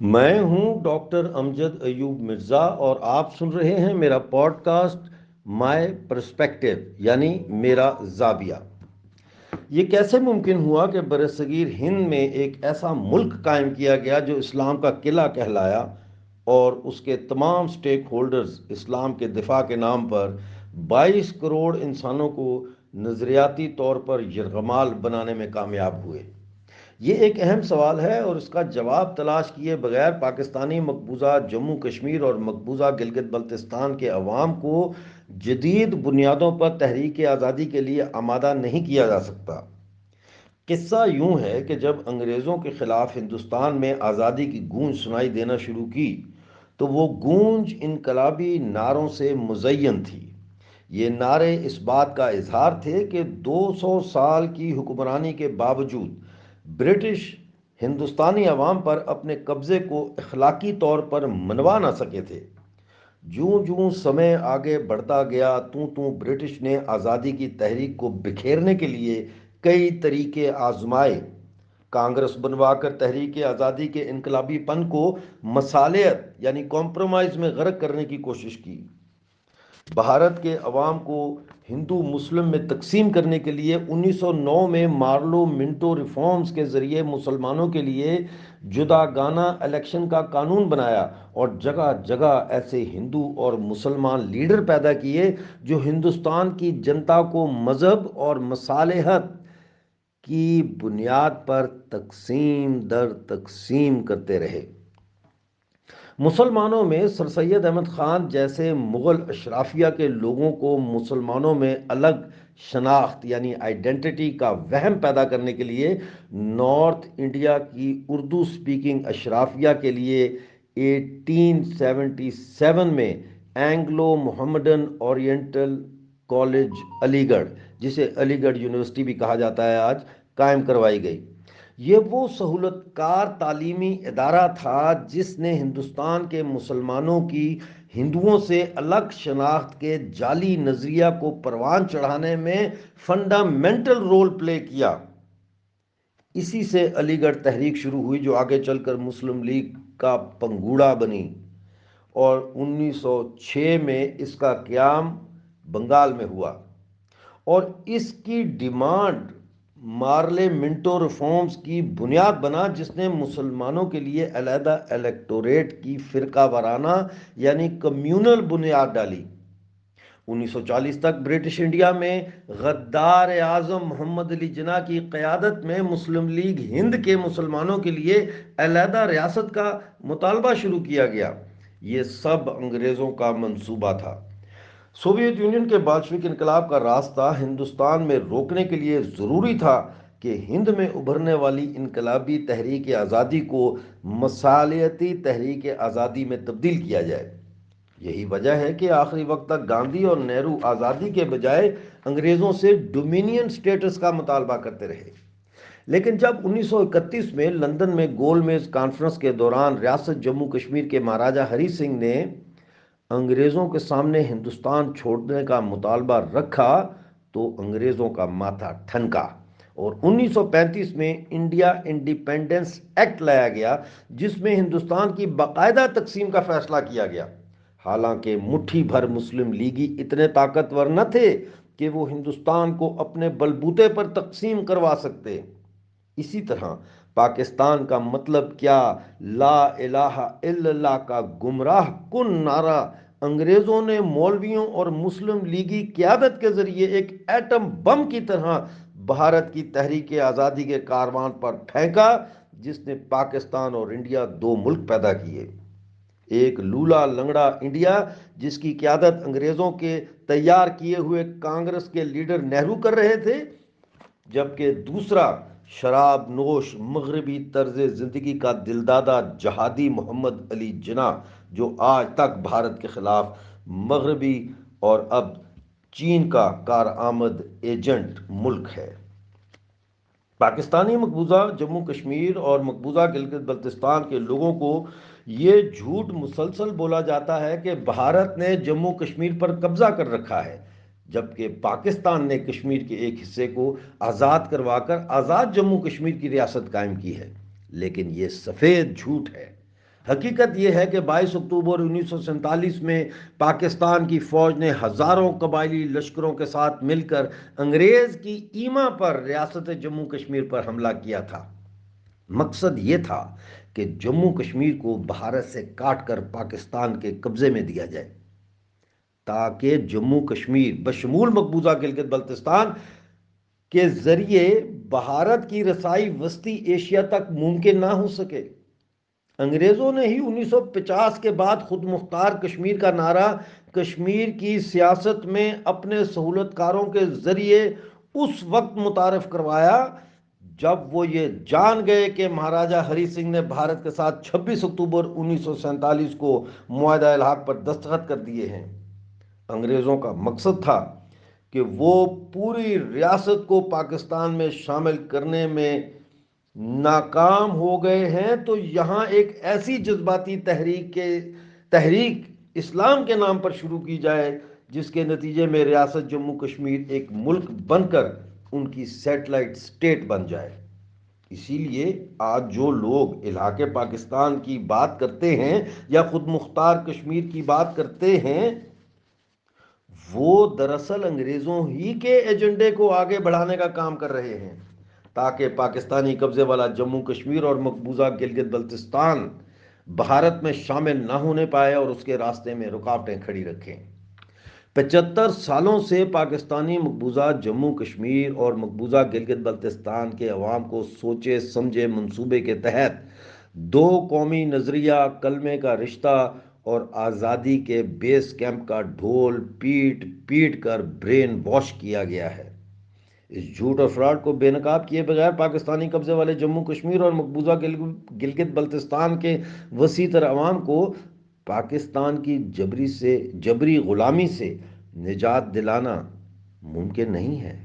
میں ہوں ڈاکٹر امجد ایوب مرزا اور آپ سن رہے ہیں میرا پوڈ کاسٹ مائی پرسپیکٹو یعنی میرا زاویہ۔ یہ کیسے ممکن ہوا کہ برصغیر ہند میں ایک ایسا ملک قائم کیا گیا جو اسلام کا قلعہ کہلایا اور اس کے تمام سٹیک ہولڈرز اسلام کے دفاع کے نام پر 22 کروڑ انسانوں کو نظریاتی طور پر یرغمال بنانے میں کامیاب ہوئے؟ یہ ایک اہم سوال ہے اور اس کا جواب تلاش کیے بغیر پاکستانی مقبوضہ جموں کشمیر اور مقبوضہ گلگت بلتستان کے عوام کو جدید بنیادوں پر تحریک آزادی کے لیے آمادہ نہیں کیا جا سکتا۔ قصہ یوں ہے کہ جب انگریزوں کے خلاف ہندوستان میں آزادی کی گونج سنائی دینا شروع کی تو وہ گونج انقلابی نعروں سے مزین تھی۔ یہ نعرے اس بات کا اظہار تھے کہ 200 سال کی حکمرانی کے باوجود برٹش ہندوستانی عوام پر اپنے قبضے کو اخلاقی طور پر منوا نہ سکے تھے۔ جوں جوں سمے آگے بڑھتا گیا توں برٹش نے آزادی کی تحریک کو بکھیرنے کے لیے کئی طریقے آزمائے۔ کانگریس بنوا کر تحریک آزادی کے انقلابی پن کو مصالحت یعنی کمپرومائز میں غرق کرنے کی کوشش کی۔ بھارت کے عوام کو ہندو مسلم میں تقسیم کرنے کے لیے 1909 میں مارلو منٹو ریفارمز کے ذریعے مسلمانوں کے لیے جداگانہ الیکشن کا قانون بنایا اور جگہ جگہ ایسے ہندو اور مسلمان لیڈر پیدا کیے جو ہندوستان کی جنتا کو مذہب اور مصالحت کی بنیاد پر تقسیم در تقسیم کرتے رہے۔ مسلمانوں میں سر سید احمد خان جیسے مغل اشرافیہ کے لوگوں کو مسلمانوں میں الگ شناخت یعنی آئیڈینٹی کا وہم پیدا کرنے کے لیے نارتھ انڈیا کی اردو سپیکنگ اشرافیہ کے لیے 1877 میں اینگلو محمڈن اورینٹل کالج علی گڑھ، جسے علی گڑھ یونیورسٹی بھی کہا جاتا ہے آج، قائم کروائی گئی۔ یہ وہ سہولت کار تعلیمی ادارہ تھا جس نے ہندوستان کے مسلمانوں کی ہندوؤں سے الگ شناخت کے جعلی نظریہ کو پروان چڑھانے میں فنڈامنٹل رول پلے کیا۔ اسی سے علی گڑھ تحریک شروع ہوئی جو آگے چل کر مسلم لیگ کا پنگوڑا بنی اور 1906 میں اس کا قیام بنگال میں ہوا، اور اس کی ڈیمانڈ مارلے منٹو ریفارمز کی بنیاد بنا جس نے مسلمانوں کے لیے علیحدہ الیکٹوریٹ کی فرقہ وارانہ یعنی کمیونل بنیاد ڈالی۔ 1940 تک برٹش انڈیا میں غدار اعظم محمد علی جناح کی قیادت میں مسلم لیگ ہند کے مسلمانوں کے لیے علیحدہ ریاست کا مطالبہ شروع کیا گیا۔ یہ سب انگریزوں کا منصوبہ تھا۔ سوویت یونین کے بلشوک انقلاب کا راستہ ہندوستان میں روکنے کے لیے ضروری تھا کہ ہند میں ابھرنے والی انقلابی تحریک آزادی کو مصالحتی تحریک آزادی میں تبدیل کیا جائے۔ یہی وجہ ہے کہ آخری وقت تک گاندھی اور نہرو آزادی کے بجائے انگریزوں سے ڈومینین سٹیٹس کا مطالبہ کرتے رہے۔ لیکن جب 1931 میں لندن میں گول میز کانفرنس کے دوران ریاست جموں کشمیر کے مہاراجہ ہری سنگھ نے انگریزوں کے سامنے ہندوستان چھوڑنے کا مطالبہ رکھا تو انگریزوں کا ماتھا ٹھنکا اور 1935 میں انڈیا انڈیپینڈنس ایکٹ لایا گیا جس میں ہندوستان کی باقاعدہ تقسیم کا فیصلہ کیا گیا۔ حالانکہ مٹھی بھر مسلم لیگی اتنے طاقتور نہ تھے کہ وہ ہندوستان کو اپنے بلبوتے پر تقسیم کروا سکتے۔ اسی طرح پاکستان کا مطلب کیا لا الہ الا اللہ کا گمراہ کن نعرہ انگریزوں نے مولویوں اور مسلم لیگی قیادت کے ذریعے ایک ایٹم بم کی طرح بھارت کی تحریک آزادی کے کاروان پر پھینکا جس نے پاکستان اور انڈیا دو ملک پیدا کیے۔ ایک لولا لنگڑا انڈیا جس کی قیادت انگریزوں کے تیار کیے ہوئے کانگریس کے لیڈر نہرو کر رہے تھے، جبکہ دوسرا شراب نوش مغربی طرز زندگی کا دلدادہ جہادی محمد علی جناح جو آج تک بھارت کے خلاف مغربی اور اب چین کا کارآمد ایجنٹ ملک ہے۔ پاکستانی مقبوضہ جموں کشمیر اور مقبوضہ گلگت بلتستان کے لوگوں کو یہ جھوٹ مسلسل بولا جاتا ہے کہ بھارت نے جموں کشمیر پر قبضہ کر رکھا ہے، جبکہ پاکستان نے کشمیر کے ایک حصے کو آزاد کروا کر آزاد جموں کشمیر کی ریاست قائم کی ہے، لیکن یہ سفید جھوٹ ہے۔ حقیقت یہ ہے کہ 22 اکتوبر 1947 میں پاکستان کی فوج نے ہزاروں قبائلی لشکروں کے ساتھ مل کر انگریز کی ایما پر ریاست جموں کشمیر پر حملہ کیا تھا۔ مقصد یہ تھا کہ جموں کشمیر کو بھارت سے کاٹ کر پاکستان کے قبضے میں دیا جائے، تاکہ جموں کشمیر بشمول مقبوضہ گلگت بلتستان کے ذریعے بھارت کی رسائی وسطی ایشیا تک ممکن نہ ہو سکے۔ انگریزوں نے ہی 1950 کے بعد خود مختار کشمیر کا نعرہ کشمیر کی سیاست میں اپنے سہولت کاروں کے ذریعے اس وقت متعارف کروایا جب وہ یہ جان گئے کہ مہاراجہ ہری سنگھ نے بھارت کے ساتھ 26 اکتوبر 1947 کو معاہدہ الحاق پر دستخط کر دیے ہیں۔ انگریزوں کا مقصد تھا کہ وہ پوری ریاست کو پاکستان میں شامل کرنے میں ناکام ہو گئے ہیں، تو یہاں ایک ایسی جذباتی تحریک اسلام کے نام پر شروع کی جائے جس کے نتیجے میں ریاست جموں کشمیر ایک ملک بن کر ان کی سیٹلائٹ سٹیٹ بن جائے۔ اسی لیے آج جو لوگ الحاق پاکستان کی بات کرتے ہیں یا خود مختار کشمیر کی بات کرتے ہیں، وہ دراصل انگریزوں ہی کے ایجنڈے کو آگے بڑھانے کا کام کر رہے ہیں، تاکہ پاکستانی قبضے والا جموں کشمیر اور مقبوضہ گلگت بلتستان بھارت میں شامل نہ ہونے پائے اور اس کے راستے میں رکاوٹیں کھڑی رکھیں۔ 75 سالوں سے پاکستانی مقبوضہ جموں کشمیر اور مقبوضہ گلگت بلتستان کے عوام کو سوچے سمجھے منصوبے کے تحت دو قومی نظریہ، کلمے کا رشتہ اور آزادی کے بیس کیمپ کا ڈھول پیٹ پیٹ کر برین واش کیا گیا ہے۔ اس جھوٹ اور فراڈ کو بے نقاب کیے بغیر پاکستانی قبضے والے جموں کشمیر اور مقبوضہ گلگت بلتستان کے وسیع تر عوام کو پاکستان کی جبری غلامی سے نجات دلانا ممکن نہیں ہے۔